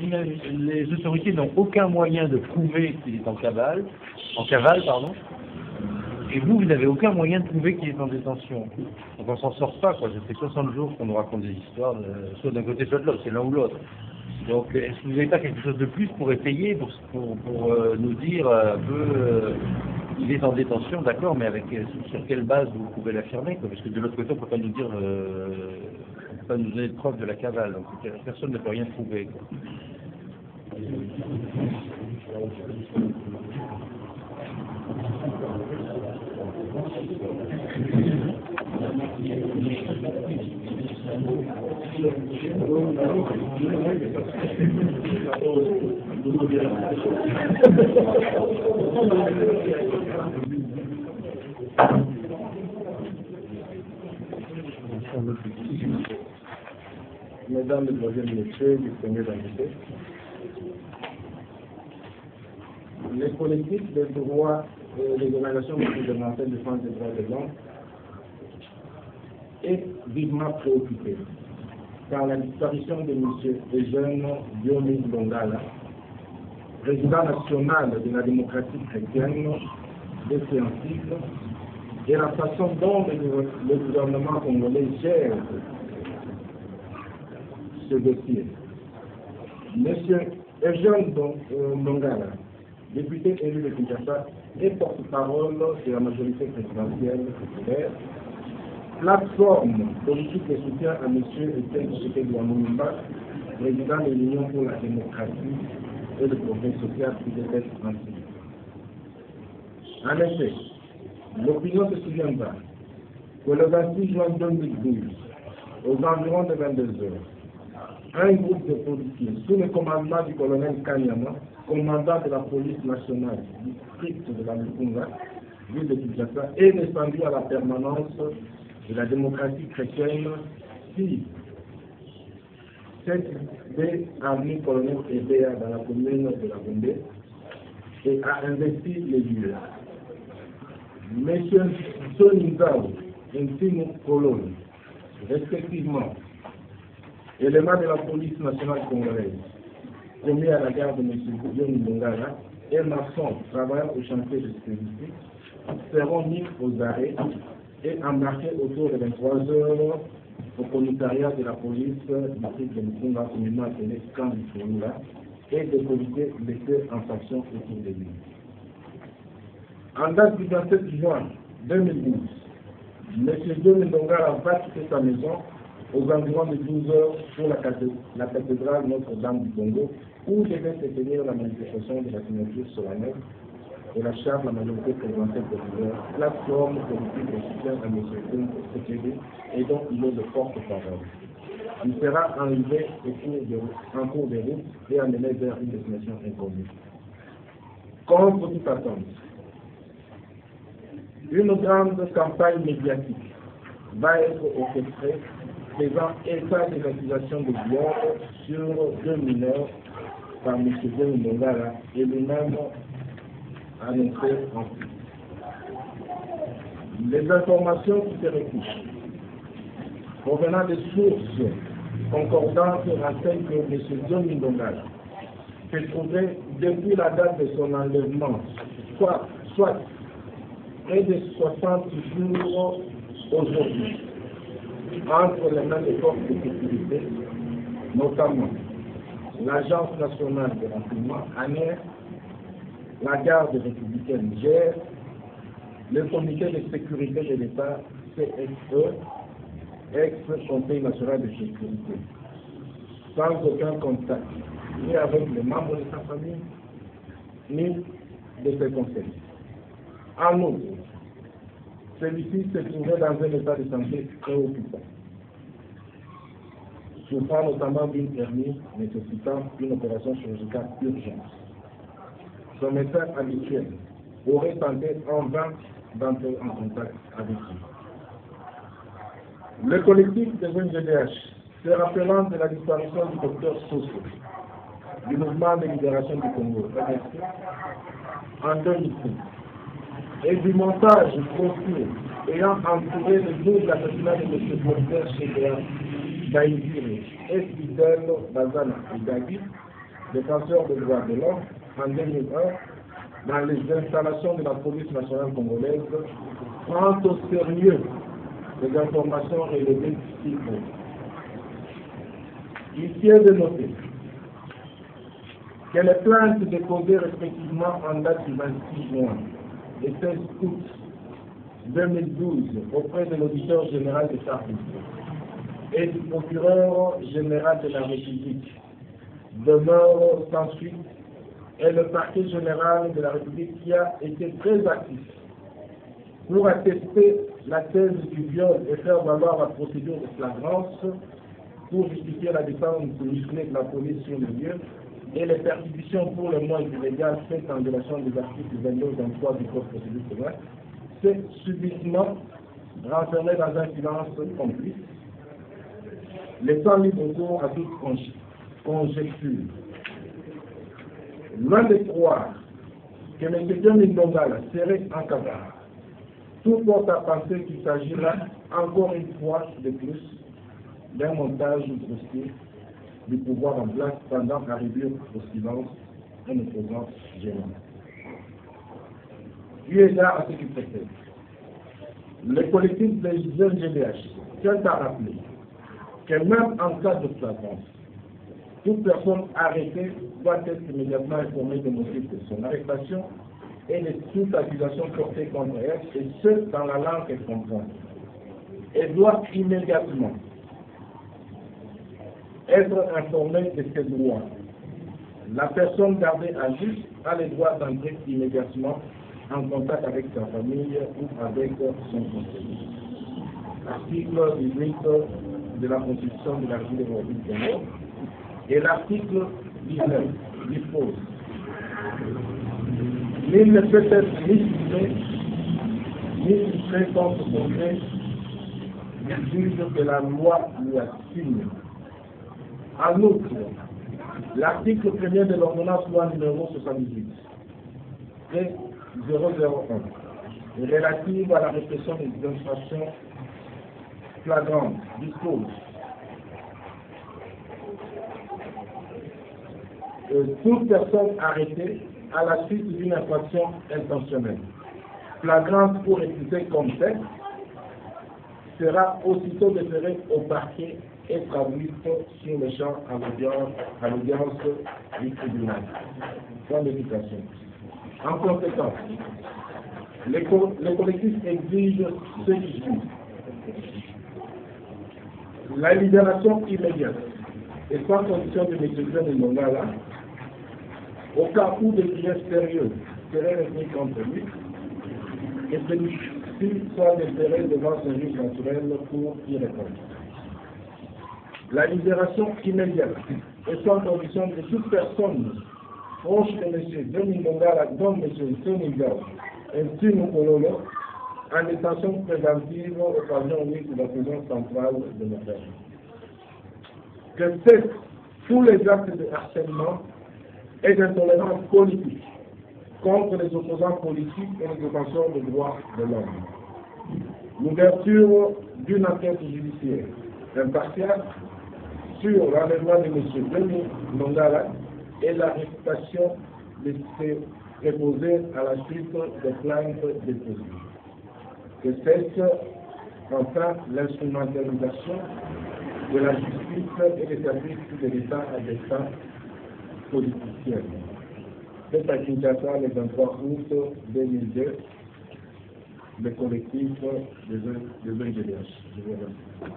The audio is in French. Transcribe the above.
Les autorités n'ont aucun moyen de prouver qu'il est en cavale, pardon. Et vous n'avez aucun moyen de prouver qu'il est en détention. Donc on s'en sort pas, quoi. Ça fait 60 jours qu'on nous raconte des histoires, soit d'un côté, soit de l'autre, c'est l'un ou l'autre. Donc est-ce que vous n'avez pas quelque chose de plus pour étayer, pour nous dire un peu, il est en détention, d'accord, mais avec sur quelle base vous pouvez l'affirmer, quoi. Parce que de l'autre côté, on ne peut pas nous dire, on ne peut pas nous donner de preuve de la cavale, donc personne ne peut rien prouver, quoi. Mesdames, Mesdemoiselles, Messieurs, distingués invités, les politiques des droits et les organisations fondamentales de défense des droits de l'homme est vivement préoccupée par la disparition de M. Eugène Dionis Longala, président national de la démocratie chrétienne des scientifiques, et la façon dont le gouvernement congolais gère ce dossier. M. Eugène Longala, député élu de Kinshasa et porte-parole de la majorité présidentielle populaire, plateforme politique de soutien à M. Etienne Tshisekedi Lumumba, président de l'Union pour la démocratie et le progrès social qui devait être ainsi. En effet, l'opinion se souviendra que le 26 juin 2012, aux environs de 22 heures, un groupe de policiers sous le commandement du colonel Kanyama, commandant de la police nationale du district de la Lukunga, ville de Kinshasa, est descendu à la permanence de la démocratie chrétienne si cette avenue colonel Ebea dans la commune de la Gombe et a investi les lieux. Messieurs Sonizao et Ntimo Kolon, respectivement, éléments de la police nationale congolaise, commis à la gare de M. Dion Longala, et maçons travaillant au chantier de sécurité, seront mis aux arrêts et embarqués autour de 23 heures au commissariat de la police du district de Mukunga, communément appelé Camp du Fouroula, et dépositer les faits en faction autour de lui. En date du 27 juin 2012, M. Dion Longala va quitter sa maison aux environs de 12 heures pour la cathédrale Notre-Dame du Congo, où devait se tenir la manifestation de la signature solennelle de la charte de la majorité présidentielle populaire, plateforme politique de soutien à M. Tshisekedi, et dont il est le porte-parole. Il sera enlevé en cours de route et amené vers une destination inconnue. Contre toute attente, une grande campagne médiatique va être orchestrée faisant état des accusations de viol sur 2 mineurs par M. Denis Longala et lui-même annoncé ensuite. Les informations qui se recoupent provenant des sources concordantes renseignent que M. Denis Longala se trouvait depuis la date de son enlèvement, soit près de 60 jours aujourd'hui, entre les mains des forces de sécurité, notamment l'Agence nationale de renseignement, ANER, la garde républicaine Niger, le comité de sécurité de l'État, CSE, ex-Conseil national de sécurité, sans aucun contact, ni avec les membres de sa famille, ni de ses conseils. En outre, celui-ci se trouvait dans un état de santé préoccupant, souffrant notamment d'une hernie nécessitant une opération chirurgicale urgente. Son médecin habituel aurait tenté en vain d'entrer en contact avec lui. Le collectif des NGDH, se rappelant de la disparition du docteur Soso, du mouvement de libération du Congo, en 2005, et du montage profil ayant entouré le double assassinat de M. Voltaire chez Daïdire et Fidel Bazana et David, défenseur des droits de l'homme, en 2001, dans les installations de la police nationale congolaise, prend au sérieux les informations relevées ici. Il est de noter que les plaintes déposées respectivement en date du 26 juin et 16 août 2012 auprès de l'auditeur général des services et du procureur général de la République demeurent sans suite, et le parquet général de la République qui a été très actif pour attester la thèse du viol et faire valoir la procédure de flagrance pour justifier la défense musclée de la police sur le lieu et les perquisitions pour le moins illégales faites en violation des articles 22 et 23 du Code de procédure pénale, s'est subitement renfermé dans un silence complice, laissant libre cours à toute conjecture. Loin de croire que M. John Ndongala serait en cavale, tout porte à penser qu'il s'agira encore une fois de plus d'un montage grossier du pouvoir en place pendant à réduire au silence un opposant gênant. Eu égard à ce qui précède, le collectif des jeunes GDH tient à rappeler que même en cas de flagrance, toute personne arrêtée doit être immédiatement informée des motifs de son arrestation et de toute accusation portée contre elle, et ce, dans la langue qu'elle comprend. Elle doit immédiatement être informée de ses droits. La personne gardée à vue a le droit d'entrer immédiatement en contact avec sa famille ou avec son conseiller. Article 18 de la Constitution de la République du Congo et l'article 19 dispose: nul ne peut être ni jugé ni jugé contre son gré du juge que la loi lui assigne. En outre, l'article 1er de l'ordonnance loi numéro 78 et 001 relative à la répression des infractions flagrantes dispose: toute personne arrêtée à la suite d'une infraction intentionnelle, flagrante ou réputée comme telle, sera aussitôt déférée au parquet et traduite sur le champ à l'audience du tribunal. Point d'éducation. En conséquence, les collectifs exigent ce qui suit: la libération immédiate et sans condition de l'exécution de Ndongala, au cas où des pièces sérieuses seraient retenues contre lui, et celui-ci soit déféré devant son juge naturel pour y répondre. La libération immédiate et sans condition de toute personne proche de M. Denis Ndongala, dont M. Sénégal et M. Mokololo, en détention préventive occasion de la prison centrale de notre pays. Que cessent tous les actes de harcèlement et d'intolérance politique contre les opposants politiques et les défenseurs des droits de l'homme. L'ouverture d'une enquête judiciaire impartiale sur l'enlèvement de M. Denis Ndongala et la réputation de ses préposés à la suite des plaintes déposées. Que cesse enfin l'instrumentalisation de la justice et des services de l'État à des fins politiciennes. C'est à Kinshasa le 23 août 2002, le collectif des ONGDH. Je vous remercie.